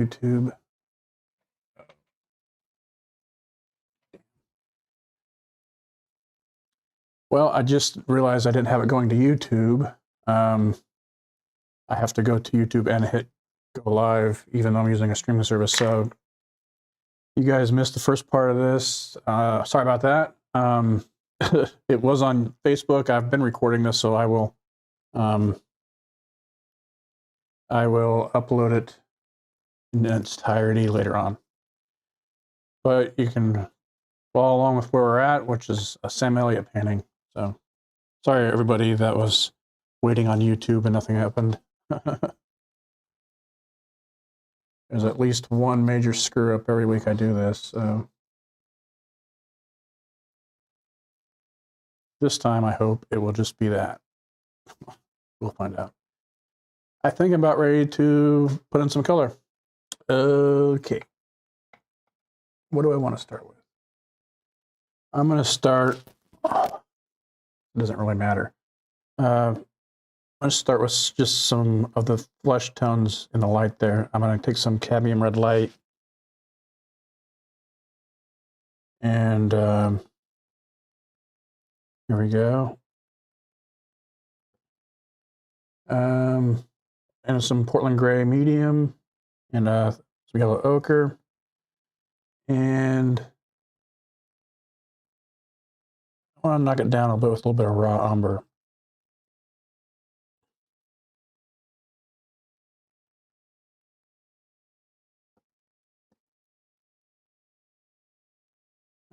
YouTube. Well, I just realized I didn't have it going to YouTube. I have to go to YouTube and hit go live, even though I'm using a streaming service. So you guys missed the first part of this. Sorry about that. It was on Facebook. I've been recording this, so I will upload it in its entirety later on. But you can follow along with where we're at, which is a Sam Elliot painting. So sorry, everybody that was waiting on YouTube and nothing happened. There's at least one major screw up every week I do this. So this time I hope it will just be that. We'll find out. I think I'm about ready to put in some color. Okay. What do I want to start with? I'm going to start, it doesn't really matter. I'm going to start with just some of the flesh tones in the light there. I'm going to take some Cadmium Red LIght and here we go. And some Portland Gray Medium and some yellow ochre. And I want to knock it down a little bit with a little bit of raw umber.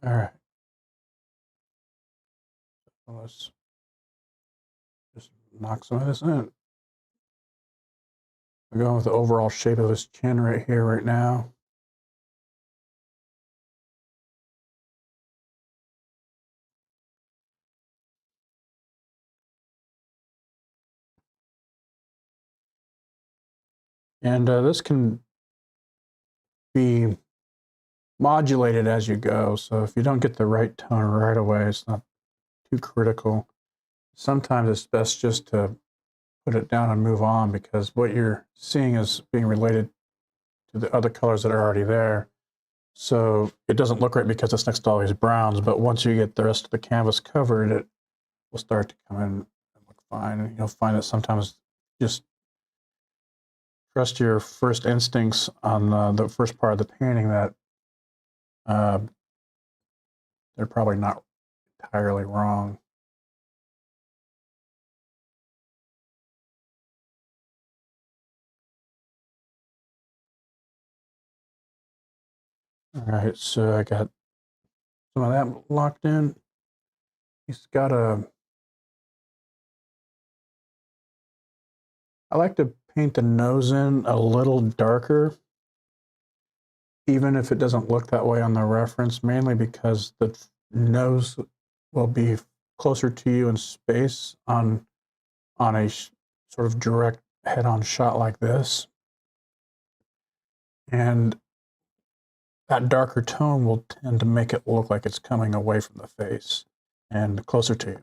All right. Let's just knock some of this in. We're going with the overall shape of his chin right here, right now. And this can be modulated as you go. So if you don't get the right tone right away, it's not too critical. Sometimes it's best just to put it down and move on, because what you're seeing is being related to the other colors that are already there. So it doesn't look right because it's next to all these browns, but once you get the rest of the canvas covered, it will start to come in and look fine. And you'll find that sometimes just trust your first instincts on the first part of the painting, that they're probably not entirely wrong. All right, so I got some of that locked in. He's got I like to paint the nose in a little darker, even if it doesn't look that way on the reference, mainly because the nose will be closer to you in space on a sort of direct head-on shot like this. And that darker tone will tend to make it look like it's coming away from the face and closer to you.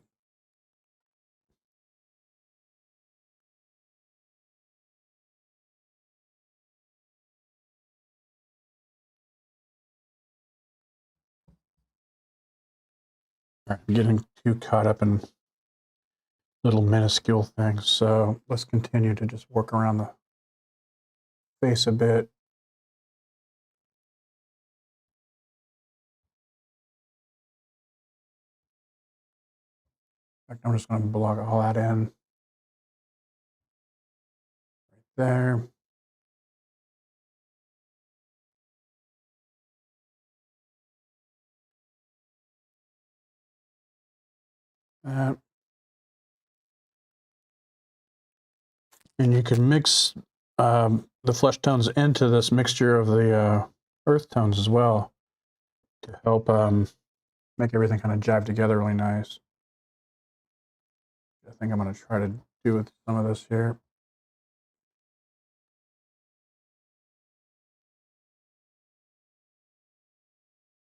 All right, I'm getting too caught up in little minuscule things, so let's continue to just work around the face a bit. I'm just going to block all that in right there. And you can mix the flesh tones into this mixture of the earth tones as well to help make everything kind of jive together really nice. I think I'm going to try to do with some of this here.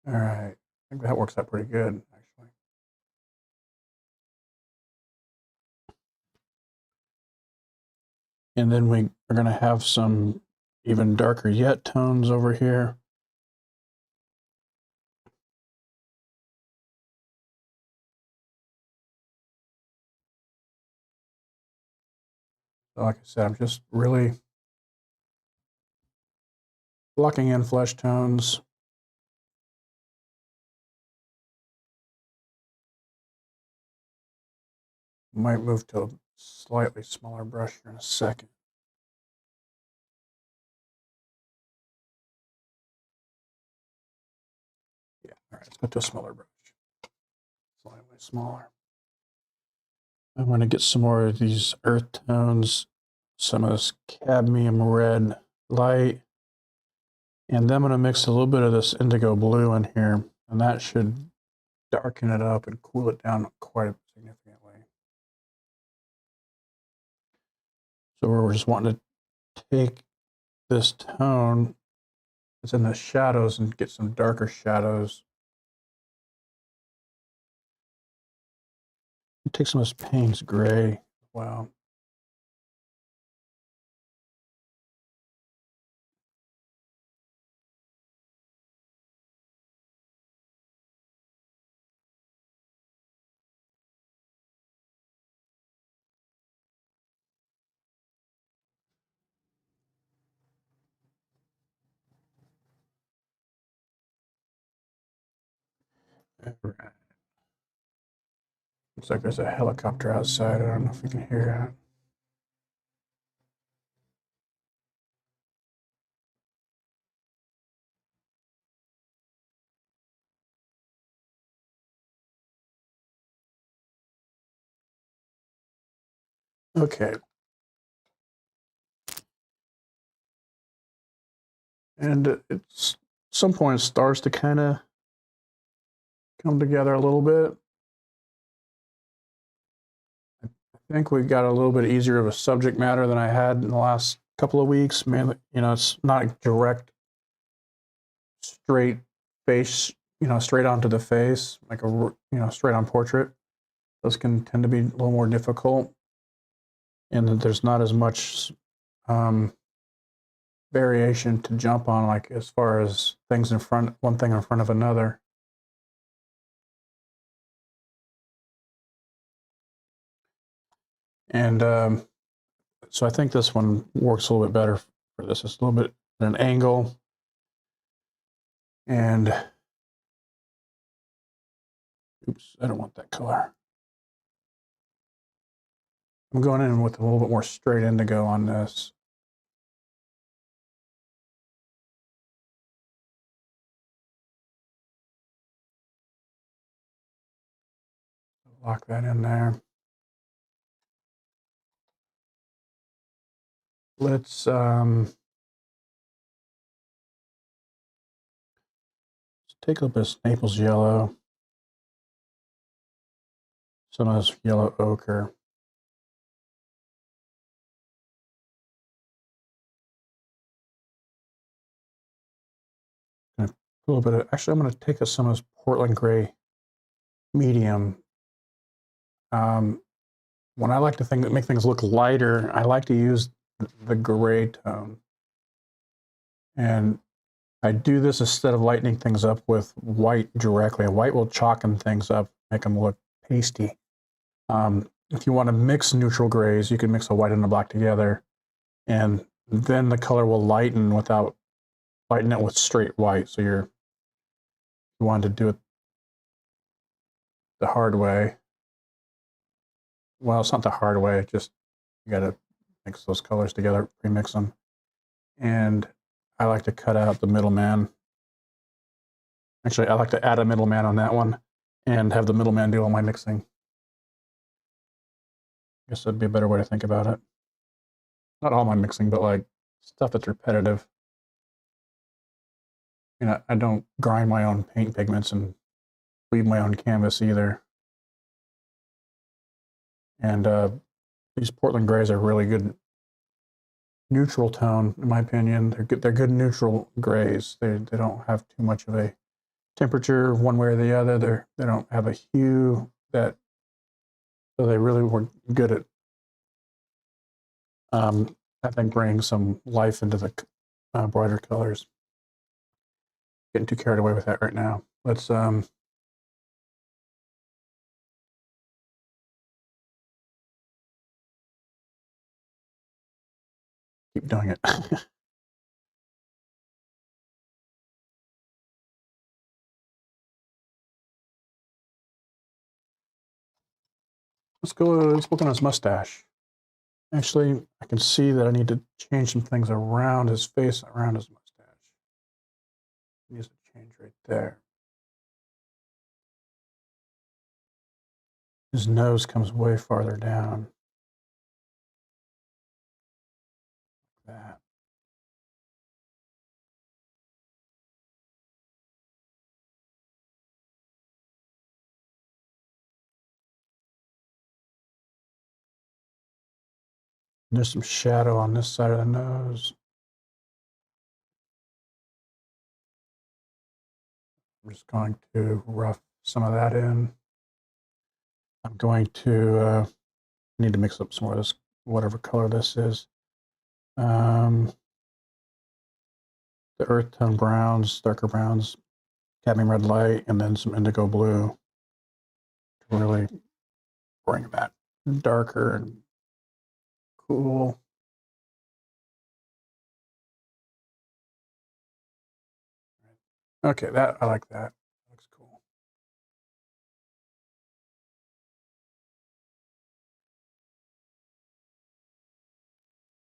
All right, I think that works out pretty good, actually. And then we are going to have some even darker yet tones over here. So like I said, I'm just really blocking in flesh tones. Might move to a slightly smaller brush here in a second. Yeah, all right, let's go to a smaller brush. Slightly smaller. I want to get some more of these earth tones, some of this cadmium red light, and then I'm going to mix a little bit of this indigo blue in here, and that should darken it up and cool it down quite significantly. So we're just wanting to take this tone that's in the shadows and get some darker shadows. Take some of this Payne's gray as well. All right. Looks like there's a helicopter outside. I don't know if you can hear that. Okay. And it's some point it starts to kind of come together a little bit. I think we got a little bit easier of a subject matter than I had in the last couple of weeks. Mainly, it's not direct, straight face, straight onto the face, like a, straight on portrait. Those can tend to be a little more difficult. And there's not as much variation to jump on, like as far as things in front, one thing in front of another. And so I think this one works a little bit better for this. It's a little bit at an angle. And oops, I don't want that color. I'm going in with a little bit more straight indigo on this. Lock that in there. Let's take a little bit of Naples yellow, some of this yellow ochre. A little bit of, actually, I'm going to take some of this Portland gray medium. When I like to make things look lighter, I like to use the gray tone. And I do this instead of lightening things up with white directly. White will chalken things up, make them look pasty. If you want to mix neutral grays, you can mix a white and a black together, and then the color will lighten without lightening it with straight white. So you want to do it the hard way. Well, it's not the hard way, just you got to mix those colors together, pre-mix them. And I like to cut out the middleman. Actually, I like to add a middleman on that one and have the middleman do all my mixing. I guess that'd be a better way to think about it. Not all my mixing, but like stuff that's repetitive. I don't grind my own paint pigments and leave my own canvas either. And these Portland grays are really good neutral tone, in my opinion. They're good neutral grays. They don't have too much of a temperature one way or the other. They don't have a hue so they really were good at I think bringing some life into the brighter colors. Getting too carried away with that right now. Let's keep doing it. Let's look on his mustache. Actually, I can see that I need to change some things around his face, around his mustache. Needs to change right there. His nose comes way farther down. Like that. And there's some shadow on this side of the nose. I'm just going to rough some of that in. I'm going to need to mix up some more of this, whatever color this is. The earth tone browns, darker browns, cadmium red light, and then some indigo blue to really bring that darker and cool. Okay, that I like that. Looks cool.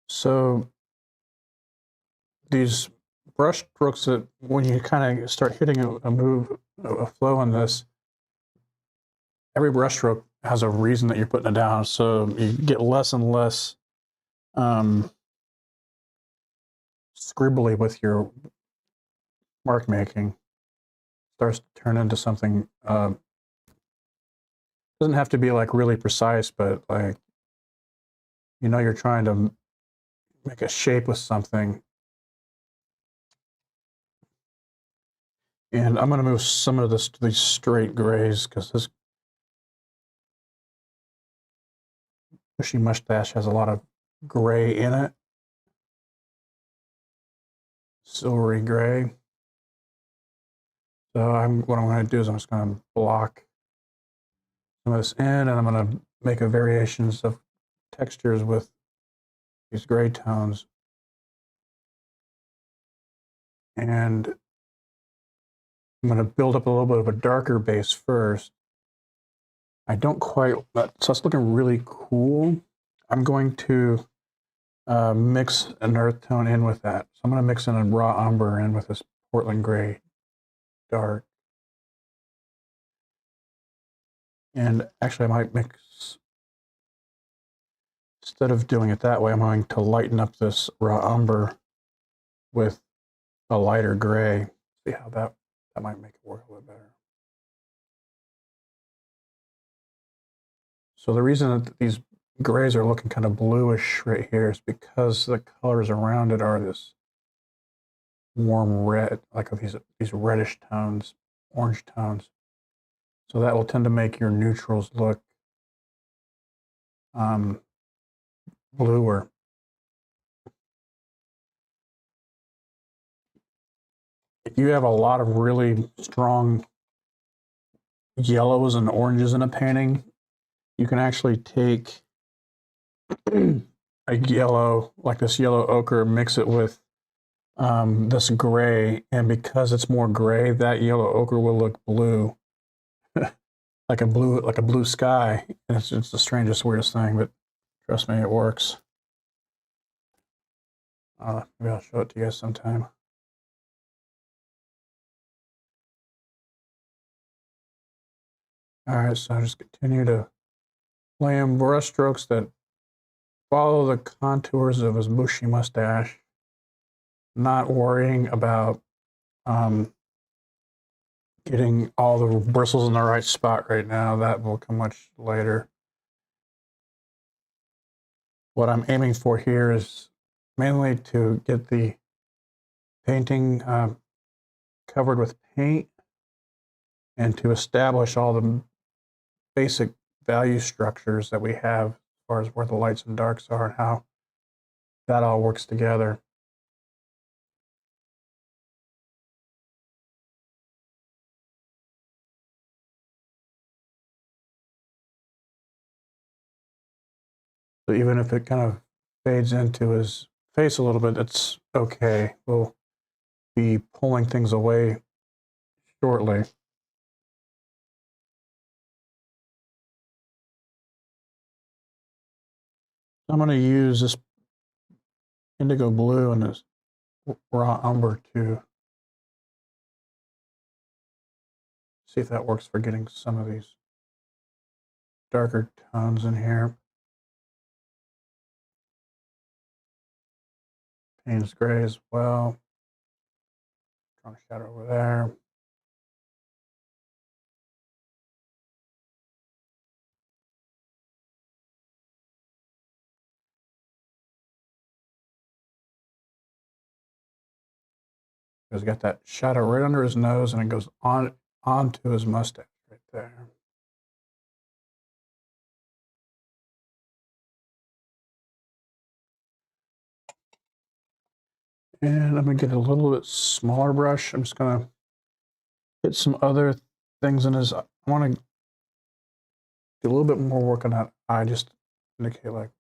So these brush strokes, that when you kind of start hitting a flow on this, every brush stroke has a reason that you're putting it down. So you get less and less scribbly with your mark making. Starts to turn into something, doesn't have to be like really precise, but like, you know, you're trying to make a shape with something. And I'm going to move some of this to these straight grays because this bushy mustache has a lot of gray in it. Silvery gray. So what I'm going to do is I'm just going to block some of this in, and I'm going to make a variations of textures with these gray tones. And I'm going to build up a little bit of a darker base first. I don't quite, so it's looking really cool. I'm going to mix an earth tone in with that. So I'm going to mix in a raw umber in with this Portland gray dark. And actually I might mix, instead of doing it that way, I'm going to lighten up this raw umber with a lighter gray. See how that might make it work a little better. So the reason that these grays are looking kind of bluish right here is because the colors around it are this warm red, like these reddish tones, orange tones. So that will tend to make your neutrals look bluer. If you have a lot of really strong yellows and oranges in a painting, you can actually take a yellow, like this yellow ochre, mix it with this gray, and because it's more gray, that yellow ochre will look blue, like a blue sky. And it's the strangest, weirdest thing, but trust me, it works. Maybe I'll show it to you guys sometime. All right, so I just continue to lay in brush strokes that follow the contours of his bushy mustache, not worrying about getting all the bristles in the right spot right now. That will come much later. What I'm aiming for here is mainly to get the painting covered with paint and to establish all the basic value structures that we have as far as where the lights and darks are and how that all works together. So even if it kind of fades into his face a little bit, it's okay. We'll be pulling things away shortly. I'm going to use this Indigo Blue and this raw Umber to see if that works for getting some of these darker tones in here. Paynes gray as well. Strong shadow over there. He's got that shadow right under his nose, and it goes onto his mustache right there. And I'm going to get a little bit smaller brush. I'm just going to hit some other things in his. I want to do a little bit more work on that eye, just to indicate like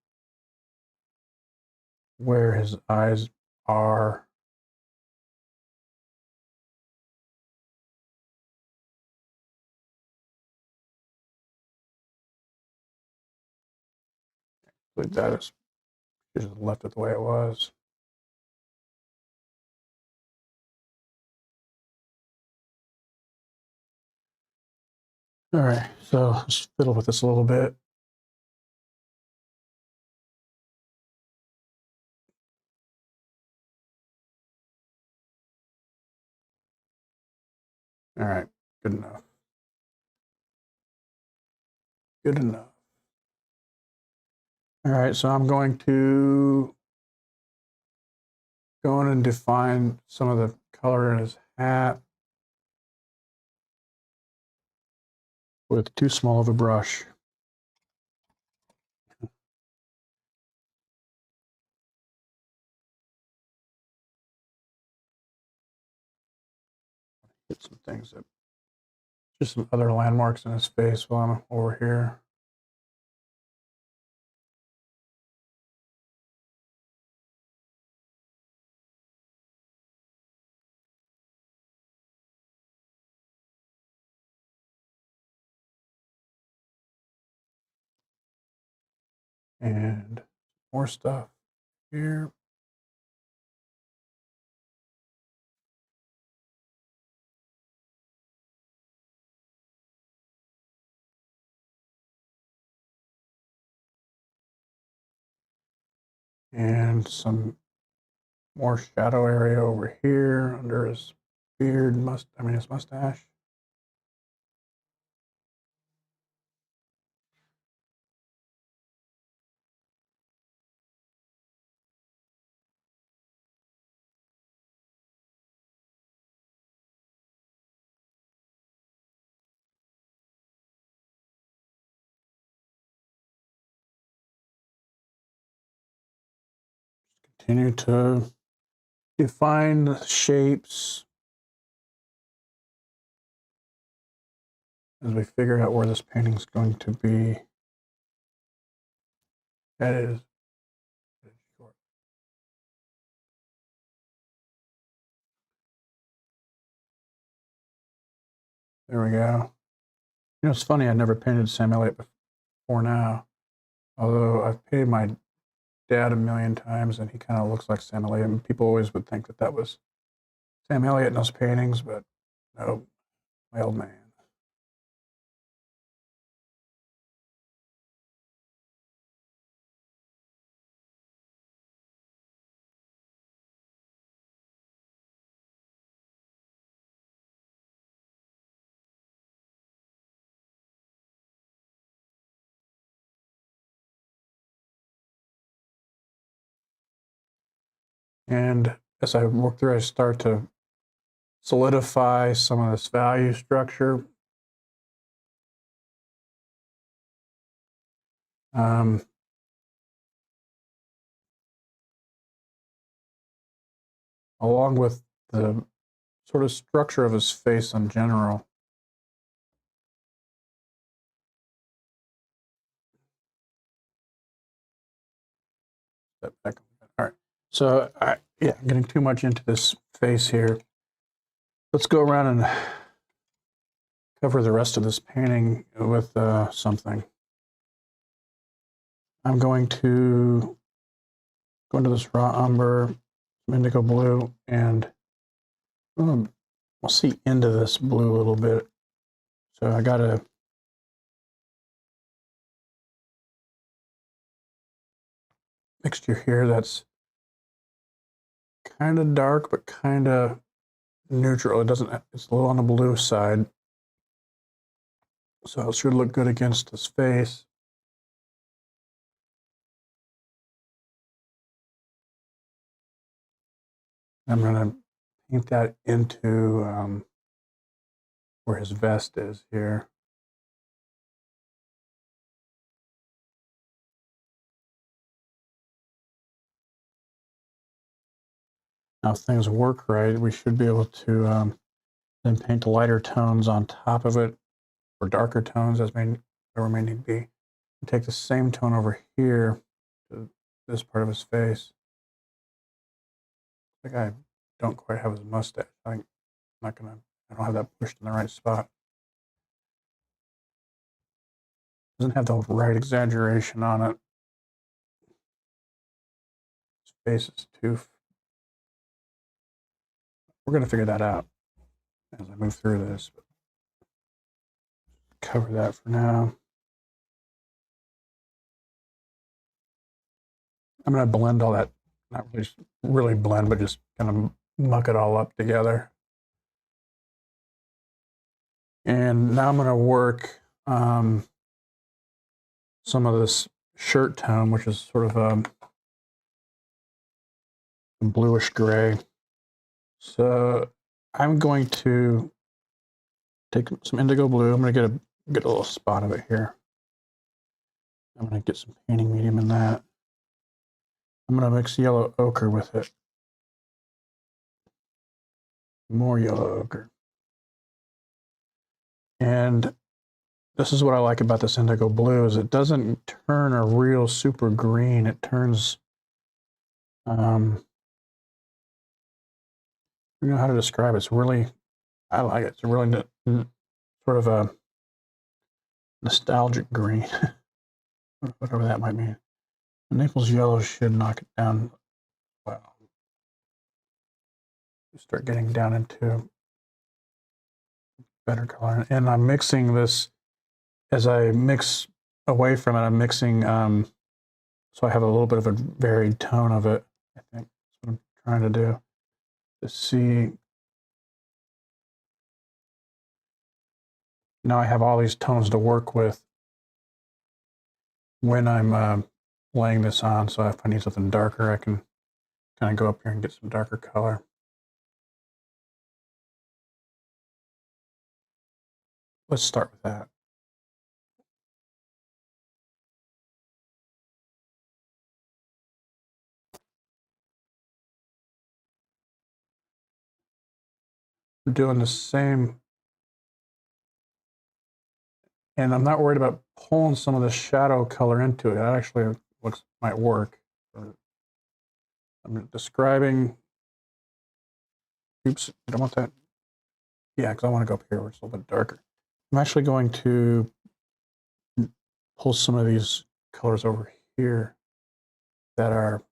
where his eyes are. Like that is just left it the way it was. All right, so just fiddle with this a little bit. All right, good enough. Good enough. All right, so I'm going to go in and define some of the color in his hat with too small of a brush. Get some things that, just some other landmarks in his face while I'm over here. And more stuff here. And some more shadow area over here under his beard, his mustache. Continue to define the shapes as we figure out where this painting is going to be headed. There we go. You know, it's funny, I never painted Sam Elliot before now, although I've painted my dad a million times and he kind of looks like Sam Elliot, and people always would think that that was Sam Elliot in those paintings, but no, my old man. And as I work through, I start to solidify some of this value structure. Along with the sort of structure of his face in general. That back. All right. So yeah, I'm getting too much into this face here. Let's go around and cover the rest of this painting with something. I'm going to go into this raw umber, some indigo blue, and we'll see into this blue a little bit. So I got a mixture here that's kind of dark, but kind of neutral. It's a little on the blue side. So it should look good against his face. I'm going to paint that into where his vest is here. Now, if things work right, we should be able to then paint lighter tones on top of it, or darker tones, as whatever may need be. And take the same tone over here to this part of his face. I think I don't quite have his mustache. I don't have that pushed in the right spot. Doesn't have the right exaggeration on it. His face is too. We're going to figure that out as I move through this. But cover that for now. I'm going to blend all that, not really blend, but just kind of muck it all up together. And now I'm going to work some of this shirt tone, which is sort of a bluish gray. So I'm going to take some indigo blue. I'm going to get a little spot of it here. I'm going to get some painting medium in that. I'm going to mix yellow ochre with it. More yellow ochre. And this is what I like about this indigo blue, is it doesn't turn a real super green. It turns, I don't know how to describe it. It's really, I like it. It's a really sort of a nostalgic green, whatever that might mean. The Naples yellow should knock it down well. Start getting down into better color. And I'm mixing this, as I mix away from it, I'm mixing, so I have a little bit of a varied tone of it. I think that's what I'm trying to do. To see, now I have all these tones to work with when I'm laying this on. So if I need something darker, I can kind of go up here and get some darker color. Let's start with that. We're doing the same, and I'm not worried about pulling some of the shadow color into it. That actually might work. I'm describing, oops, I don't want that. Yeah, because I want to go up here where it's a little bit darker. I'm actually going to pull some of these colors over here that are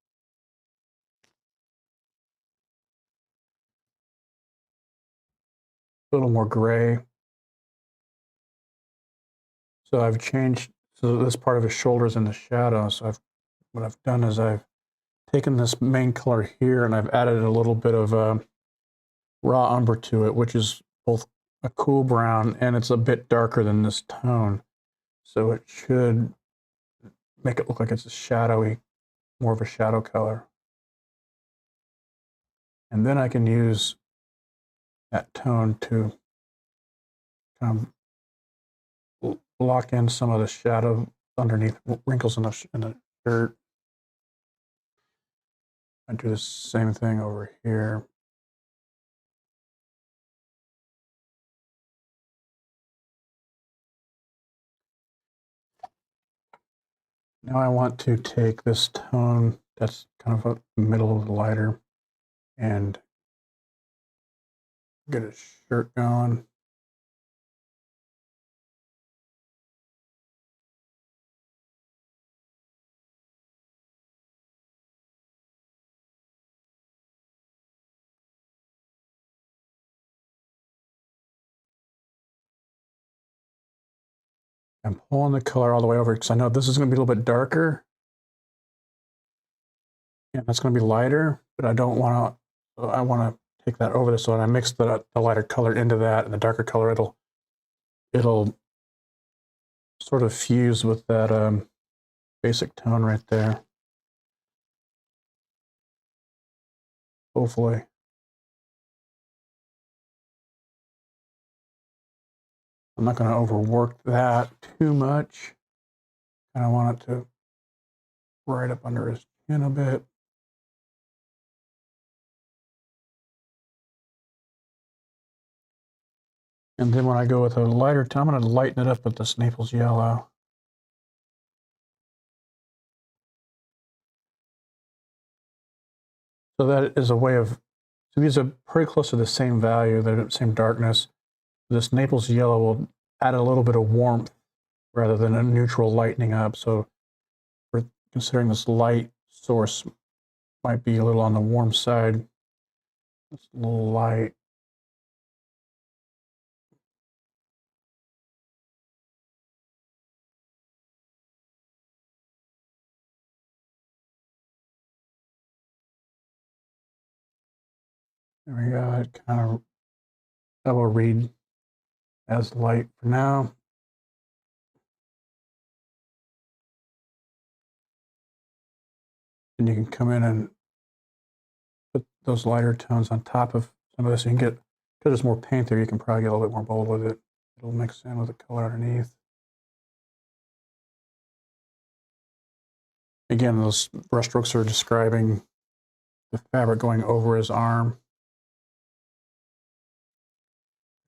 a little more gray. So I've changed, so this part of his shoulders in the shadow. So what I've done is I've taken this main color here and I've added a little bit of raw umber to it, which is both a cool brown and it's a bit darker than this tone. So it should make it look like it's a shadowy, more of a shadow color. And then I can use that tone to kind of lock in some of the shadow underneath wrinkles in the shirt. I do the same thing over here. Now I want to take this tone that's kind of a middle of the lighter, and get his shirt going. I'm pulling the color all the way over because I know this is going to be a little bit darker. Yeah, that's going to be lighter, but I don't want to, I want to take that over this. So when I mix the lighter color into that and the darker color, it'll sort of fuse with that basic tone right there. Hopefully. I'm not going to overwork that too much. And I want it to right up under his chin a bit. And then when I go with a lighter tone, I'm going to lighten it up with this Naples yellow. So that is a way of, so these are pretty close to the same value, the same darkness. This Naples yellow will add a little bit of warmth rather than a neutral lightening up. So we're considering this light source might be a little on the warm side. It's a little light. There we go. It kind of, that will read as light for now. And you can come in and put those lighter tones on top of some of this. You can get, because there's more paint there, you can probably get a little bit more bold with it. It'll mix in with the color underneath. Again, those brushstrokes are describing the fabric going over his arm.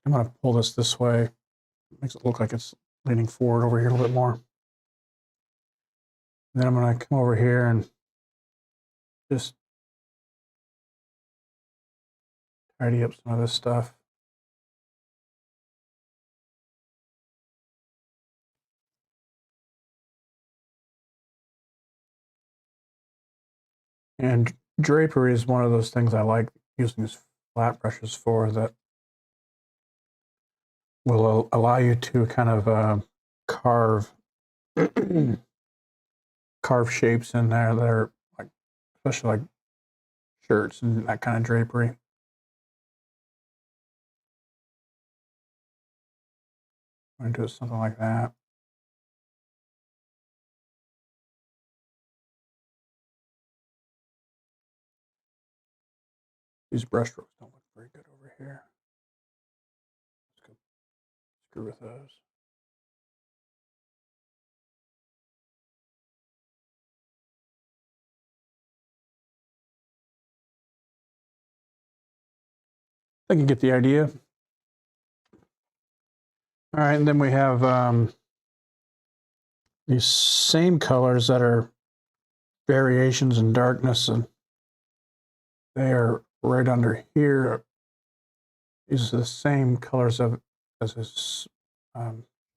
I'm going to pull this way. It makes it look like it's leaning forward over here a little bit more. And then I'm going to come over here and just tidy up some of this stuff. And drapery is one of those things I like using these flat brushes for, that will allow you to kind of carve carve shapes in there that are like, especially like shirts and that kind of drapery. I'm going to do something like that. These brush strokes don't look very good over here. Let's go screw with those. I think you get the idea. All right, and then we have these same colors that are variations in darkness, and they are right under here. These are the same colors as his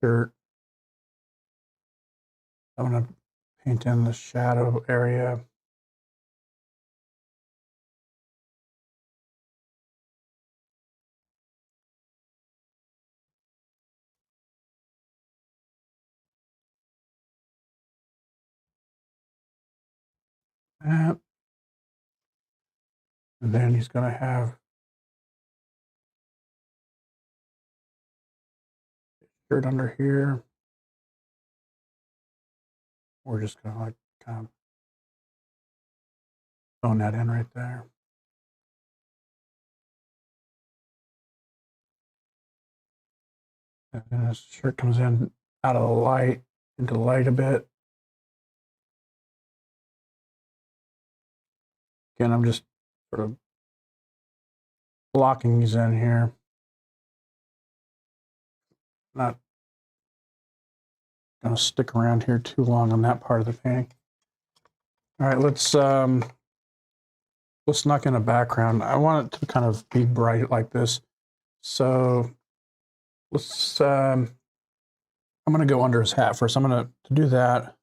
shirt. I'm going to paint in the shadow area. And then he's going to have shirt under here. We're just going to like kind of tone that in right there. And then his shirt comes in out of the light, into the light a bit. Again, I'm just sort of blocking these in here. Not going to stick around here too long on that part of the painting. All right, let's knock in a background. I want it to kind of be bright like this. So let's, I'm going to go under his hat first. I'm going to do that.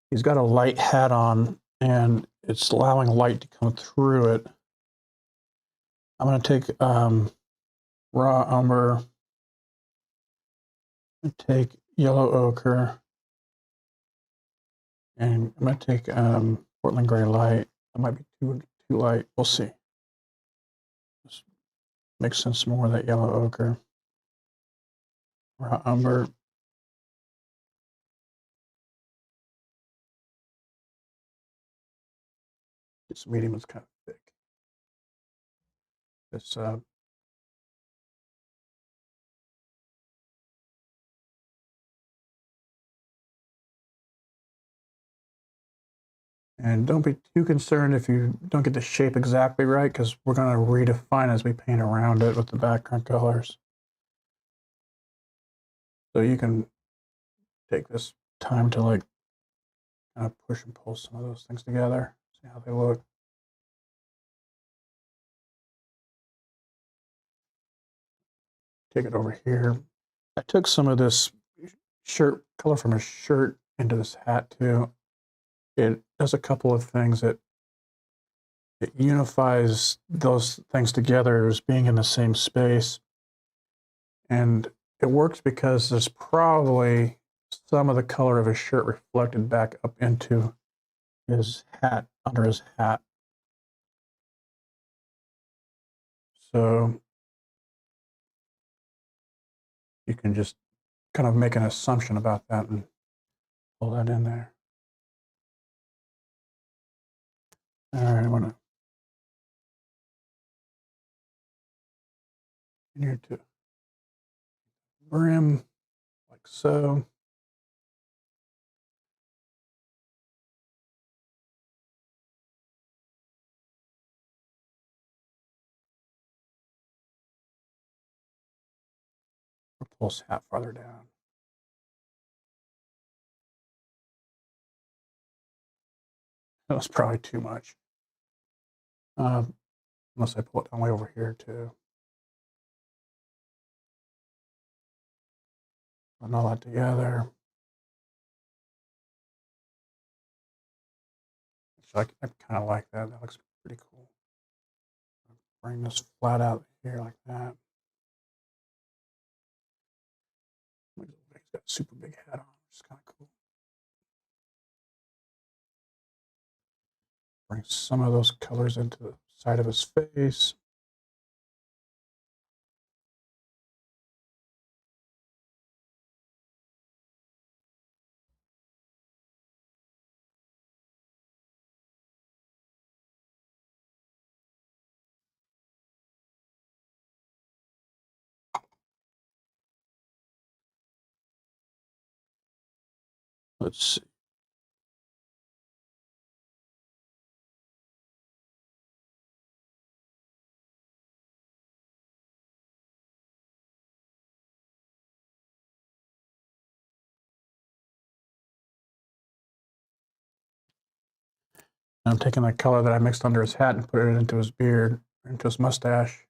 He's got a light hat on, and it's allowing light to come through it. I'm going to take raw umber, take yellow ochre, and I'm going to take Portland gray light. That might be too light. We'll see. Just mix in some more of that yellow ochre. Raw umber. This medium is kind of thick. This and don't be too concerned if you don't get the shape exactly right, because we're going to redefine as we paint around it with the background colors. So you can take this time to like kind of push and pull some of those things together, see how they look. Take it over here. I took some of this shirt color from his shirt into this hat too. It does a couple of things. It unifies those things together as being in the same space. And it works because there's probably some of the color of his shirt reflected back up into his hat, under his hat. So you can just kind of make an assumption about that and pull that in there. All right, I want to here to brim like so. Pull his hat farther down. That was probably too much. Unless I pull it down way over here too. Put all that together. So I kind of like that. That looks pretty cool. Bring this flat out here like that. He's got a super big hat on, which is kind of cool. Bring some of those colors into the side of his face. Let's see. I'm taking the color that I mixed under his hat and put it into his beard, into his mustache.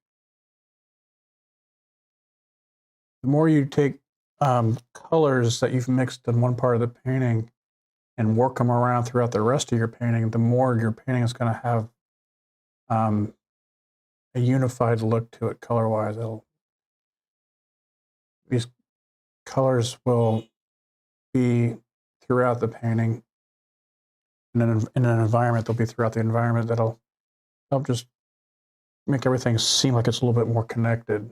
The more you take colors that you've mixed in one part of the painting and work them around throughout the rest of your painting, the more your painting is going to have a unified look to it color-wise. These colors will be throughout the painting. In an environment, they'll be throughout the environment. That'll help just make everything seem like it's a little bit more connected.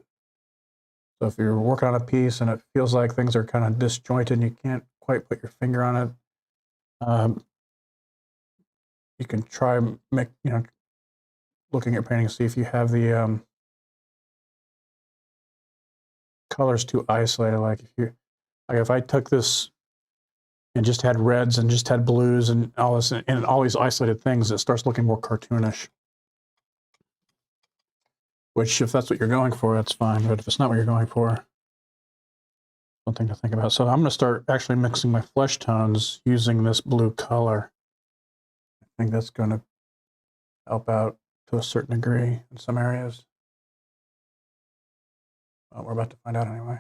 So if you're working on a piece and it feels like things are kind of disjointed and you can't quite put your finger on it, you can try looking at painting, see if you have the colors too isolated. Like if I took this and just had reds and just had blues and all this and all these isolated things, it starts looking more cartoonish. Which, if that's what you're going for, that's fine. But if it's not what you're going for, something to think about. So I'm going to start actually mixing my flesh tones using this blue color. think that's going to help out to a certain degree in some areas. We're about to find out anyway.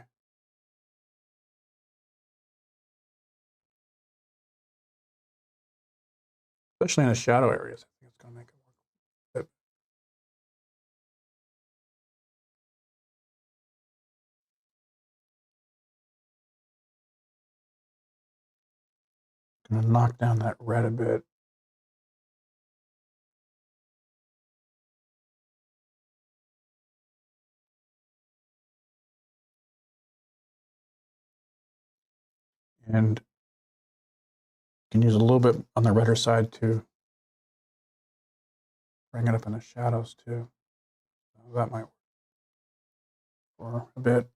Especially in the shadow areas, I think it's going to make it work. Going to knock down that red a bit. And you can use a little bit on the redder side to bring it up in the shadows too. So that might work for a bit.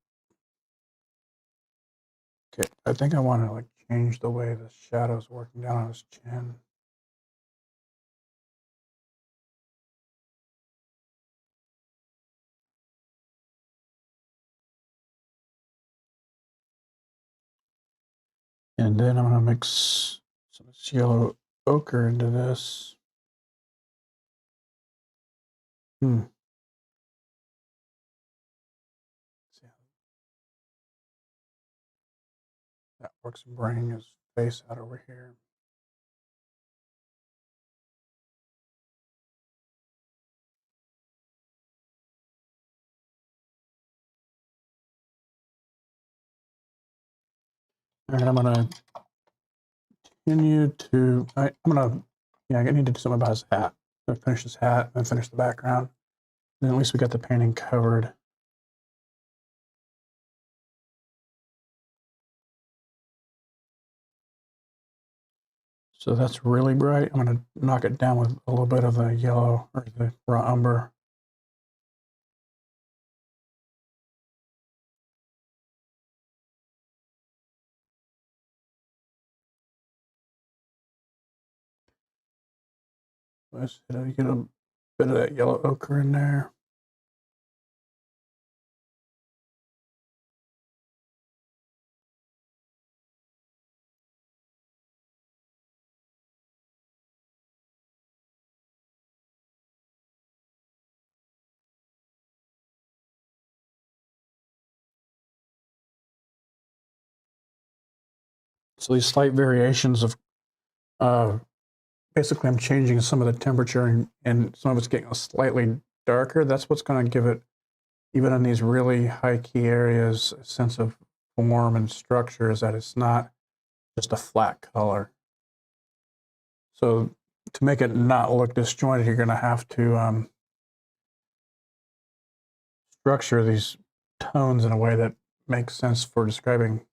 Okay, I think I want to like change the way the shadow's working down on his chin. And then I'm going to mix some of this yellow ochre into this. That works in bringing his face out over here. And I'm going to continue to, I need to do something about his hat. So finish his hat and finish the background. Then at least we got the painting covered. So that's really bright. I'm going to knock it down with a little bit of the yellow or the raw umber. Let's get a bit of that yellow ochre in there. So these slight variations of, basically I'm changing some of the temperature and some of it's getting slightly darker. That's what's going to give it, even in these really high key areas, a sense of form and structure, is that it's not just a flat color. So to make it not look disjointed, you're going to have to structure these tones in a way that makes sense for describing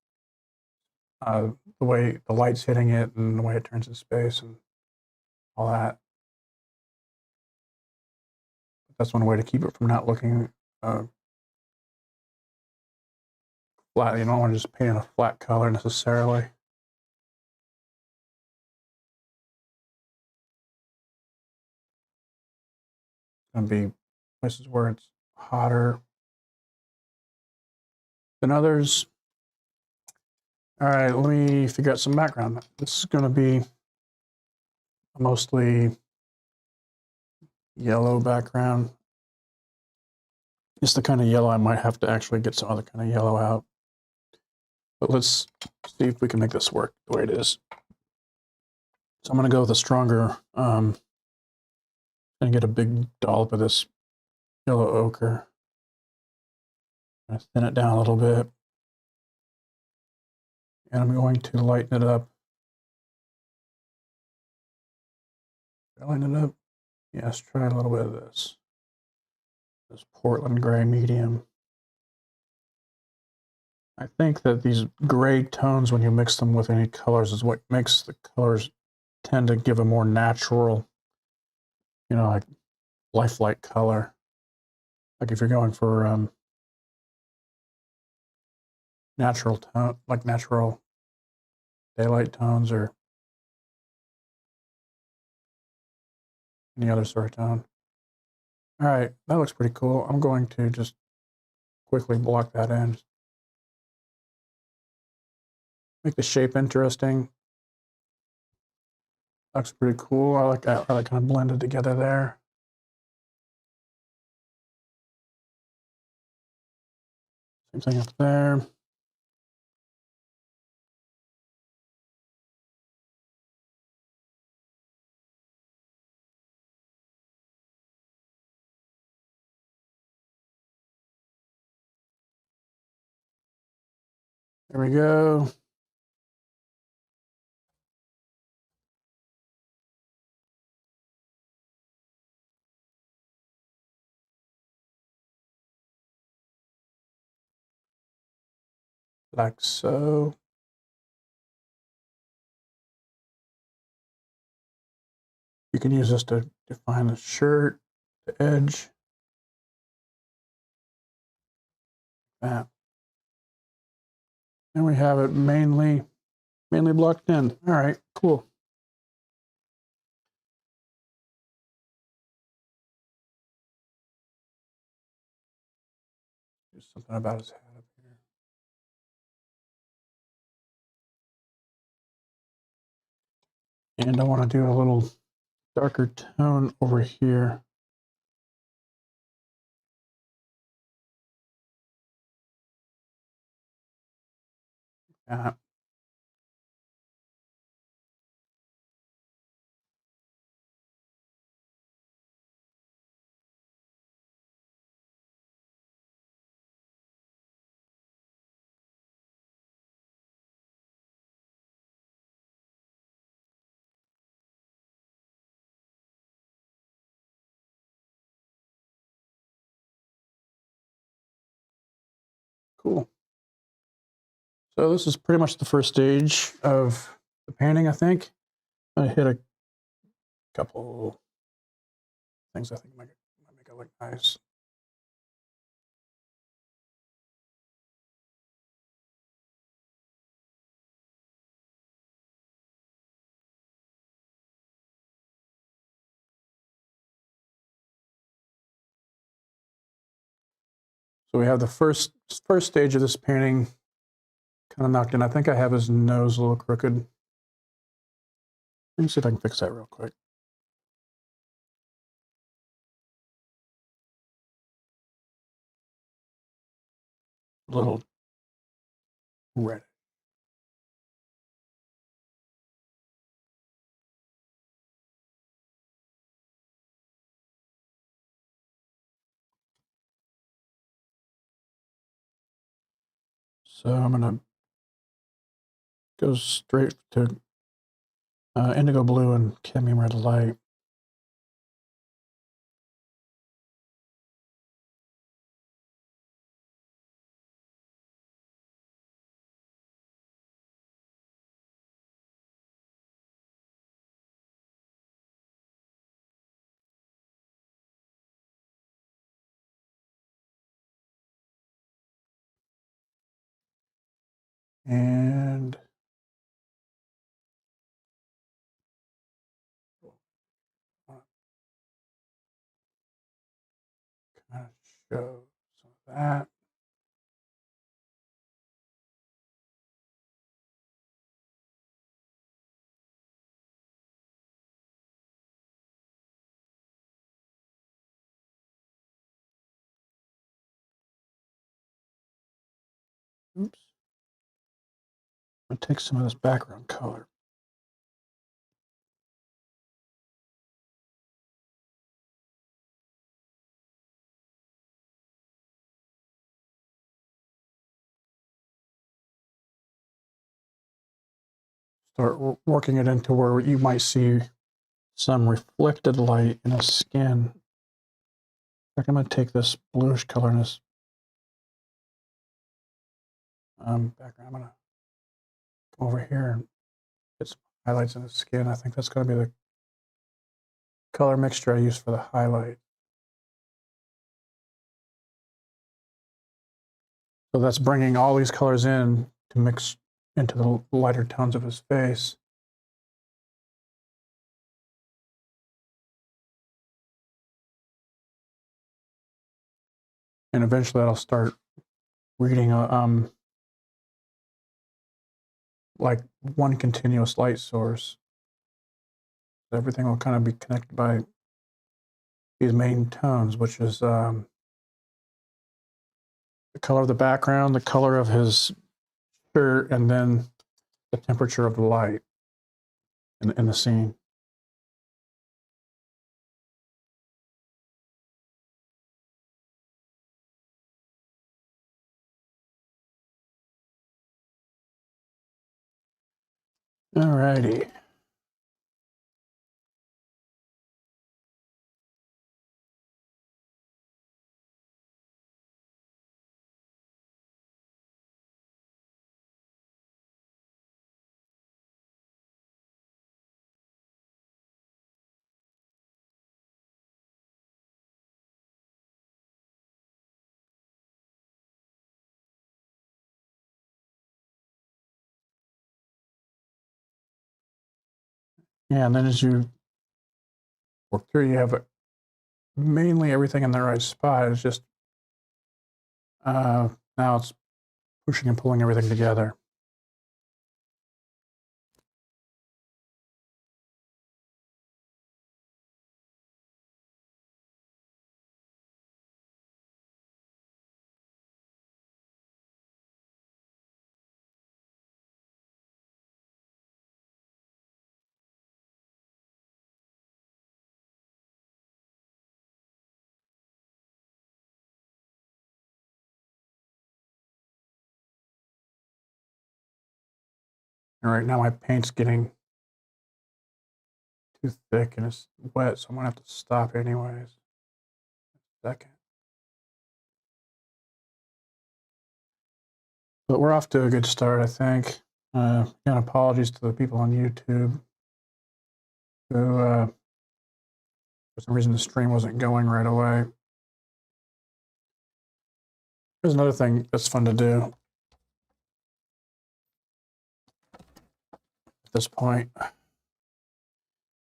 the way the light's hitting it and the way it turns in space and all that. That's one way to keep it from not looking flat. You don't want to just paint in a flat color necessarily. It's going to be places where it's hotter than others. All right, let me figure out some background. This is going to be a mostly yellow background. It's the kind of yellow I might have to actually get some other kind of yellow out. But let's see if we can make this work the way it is. So I'm going to go with a stronger, and get a big dollop of this yellow ochre. I'm going to thin it down a little bit. And I'm going to lighten it up. Lighten it up. Yes, try a little bit of this. This Portland gray medium. I think that these gray tones, when you mix them with any colors, is what makes the colors tend to give a more natural, like lifelike color. Like if you're going for natural tone, like natural daylight tones or any other sort of tone. All right, that looks pretty cool. I'm going to just quickly block that in. Make the shape interesting. Looks pretty cool. I like that. I like kind of blended together there. Same thing up there. There we go. Like so. You can use this to define the shirt, the edge. That. And we have it mainly blocked in. All right, cool. Do something about his head up here. And I want to do a little darker tone over here. Yeah. Cool. So this is pretty much the first stage of the painting, I think. I hit a couple things I think might make it look nice. So we have the first stage of this painting kind of knocked in. I think I have his nose a little crooked. Let me see if I can fix that real quick. A little red. So I'm going to go straight to Indigo Blue and Cadmium Red LIght. And kind of show some of that. Oops. I'm going to take some of this background color. Start working it into where you might see some reflected light in his skin. In fact, I'm going to take this bluish color in his background. I'm going to come over here and get some highlights in his skin. I think that's going to be the color mixture I use for the highlight. So that's bringing all these colors in to mix into the lighter tones of his face. And eventually I'll start reading like one continuous light source. Everything will kind of be connected by these main tones, which is the color of the background, the color of his shirt, and then the temperature of the light in the scene. Alrighty. Yeah, and then as you work through, you have mainly everything in the right spot. It's just now it's pushing and pulling everything together. And right now my paint's getting too thick and it's wet, so I'm gonna have to stop anyways. Second. But we're off to a good start, I think. Again, apologies to the people on YouTube who, for some reason, the stream wasn't going right away. Here's another thing that's fun to do at this point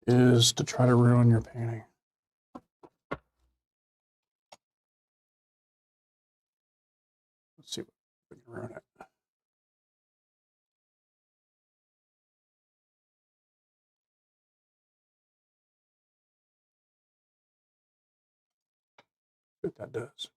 is to try to ruin your painting. Let's see if we can ruin it. See what that does.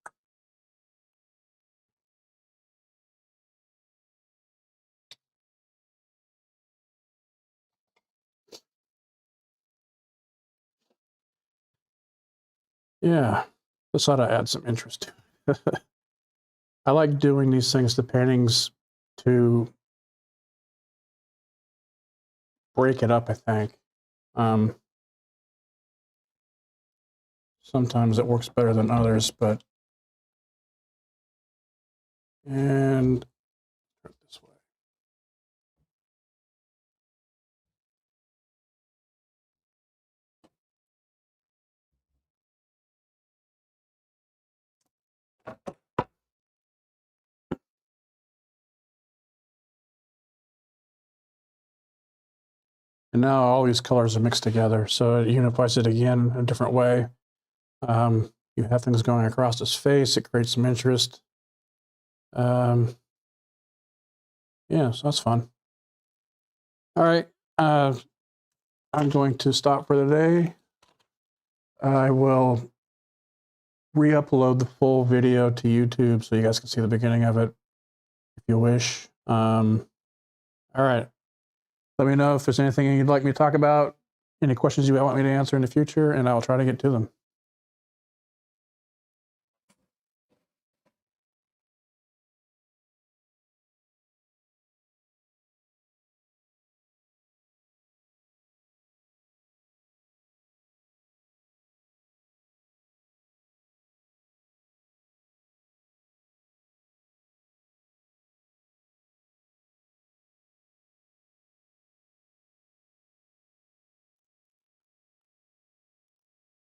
Yeah, this ought to add some interest to it. I like doing these things to paintings to break it up, I think. Sometimes it works better than others, but and this way. And now all these colors are mixed together, so it unifies it again a different way. You have things going across his face. It creates some interest. Yeah, so that's fun. All right, I'm going to stop for the day. I will re-upload the full video to YouTube so you guys can see the beginning of it if you wish. All right. Let me know if there's anything you'd like me to talk about, any questions you want me to answer in the future, and I will try to get to them.